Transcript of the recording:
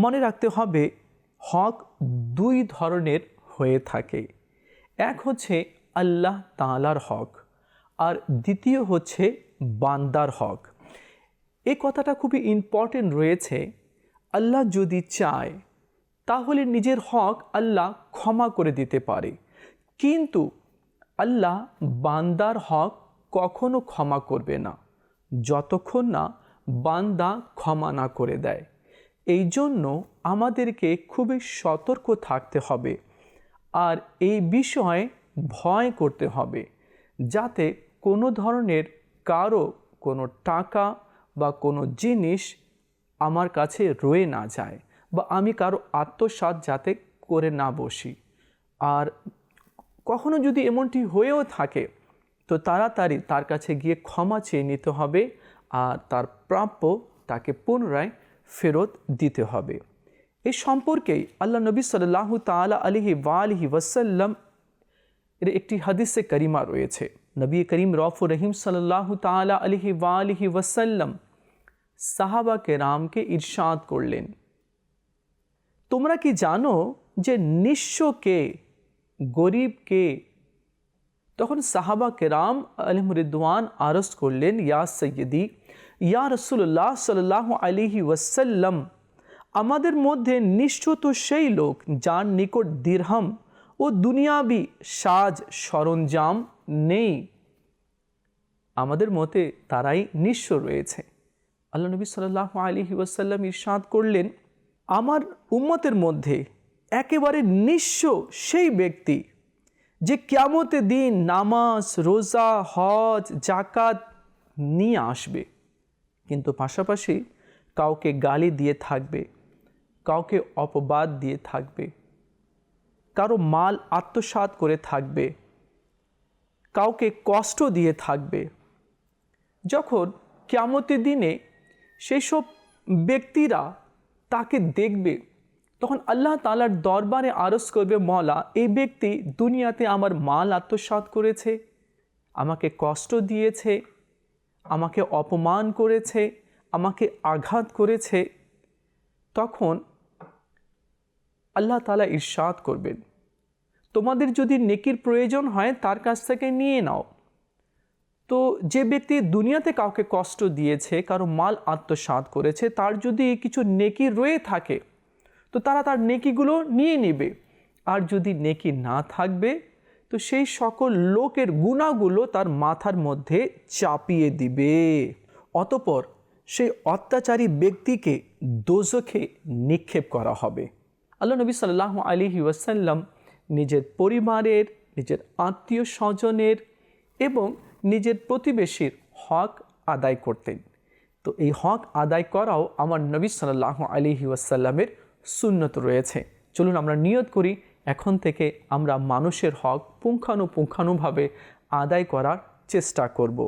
মনে রাখতে হবে হক দুই ধরনের হয়ে থাকে। এক হচ্ছে আল্লাহ তাআলার হক, আর দ্বিতীয় হচ্ছে বান্দার হক। এই কথাটা খুবই ইম্পর্টেন্ট রয়েছে। আল্লাহ যদি চায় তাহলে নিজের হক আল্লাহ ক্ষমা করে দিতে পারে, কিন্তু আল্লাহ বান্দার হক কখনো ক্ষমা করবে না যতক্ষণ না বান্দা ক্ষমা না করে দেয়। এই জন্য আমাদেরকে খুবই সতর্ক থাকতে হবে, আর এই বিষয়ে ভয় করতে হবে যাতে কোনো ধরনের কারো কোনো টাকা বা কোনো জিনিস আমার কাছে রয়ে না যায়, বা আমি কারো আত্মসাৎ যাতে করে না বসি। আর কখনো যদি এমনটি হয়েও থাকে তো তাড়াতাড়ি তার কাছে গিয়ে ক্ষমা চেয়ে নিতে হবে, আর তার প্রাপ্য তাকে পুনরায় ফেরত দিতে হবে। এই সম্পর্কেই আল্লাহ নবী সাল্লাল্লাহু তাআলা আলাইহি ওয়াসাল্লাম এর একটি হাদিসে করিমা রয়েছে। নবী করিম রউফুর রহিম সাল্লাল্লাহু তাআলা আলাইহি ওয়াসাল্লাম সাহাবা কেরামকে ইরশাদ করলেন, তোমরা কি জানো যে নিঃস্বকে, গরিবকে? তখন সাহাবা কেরাম আলাইহিম রিদওয়ান আরজ করলেন, ইয়া সাইয়্যিদি, ইয়া রাসূলুল্লাহ সাল্লাল্লাহু আলাইহি ওয়াসাল্লাম, আমাদের মধ্যে নিঃস্ব তো সেই লোক যার নিকট দিরহাম ও দুনিয়াবি সাজ সরঞ্জাম নেই। আমাদের মতে তারাই নিঃস্ব রয়েছে। আল্লাহ নবী সাল্লাল্লাহু আলাইহি ওয়াসাল্লাম ইরশাদ করলেন, আমার উম্মতের মধ্যে একেবারে নিঃস্ব সেই ব্যক্তি যে কিয়ামতের দিন নামাজ, রোজা, হজ, যাকাত নিয়ে আসবে, কিন্তু পাশাপাশি কাউকে গালি দিয়ে থাকবে, কাউকে অপবাদ দিয়ে থাকবে, কারো মাল আত্মসাৎ করে থাকবে, কাউকে কষ্ট দিয়ে থাকবে। যখন কিয়ামতের দিনে সেই সব ব্যক্তিরা তাকে দেখবে, তখন আল্লাহ তাআলার দরবারে আরজ করবে, মওলা, এই ব্যক্তি দুনিয়াতে আমার মাল আত্মসাৎ করেছে, আমাকে কষ্ট দিয়েছে, আমাকে অপমান করেছে, আমাকে আঘাত করেছে। তখন আল্লাহ তাআলা ইরশাদ করবেন, তোমাদের যদি নেকির প্রয়োজন হয় তার কাছ থেকে নিয়ে নাও। তো যে ব্যক্তি দুনিয়াতে কাউকে কষ্ট দিয়েছে, কারো মাল আত্মসাৎ করেছে, তার যদি কিছু নেকি রয়ে থাকে তো তারা তার নেকিগুলো নিয়ে নেবে, আর যদি নেকি না থাকবে তো সেই সকল লোকের গুনাহগুলো তার মাথার মধ্যে চাপিয়ে দিবে। অতঃপর সেই অত্যাচারী ব্যক্তিকে দোজখে নিক্ষেপ করা হবে। আল্লাহ নবী সাল্লাল্লাহু আলাইহি ওয়াসাল্লাম নিজের পরিবারের, নিজের আত্মীয় স্বজনের এবং নিজের প্রতিবেশীর হক আদায় করতেন। তো এই হক আদায় করাও আমার নবী সাল্লাল্লাহু আলাইহি ওয়াসাল্লামের সুন্নত রয়েছে। চলুন আমরা নিয়ত করি, এখন থেকে আমরা মানুষের হক পুঙ্খানুপুঙ্খানুভাবে আদায় করার চেষ্টা করব।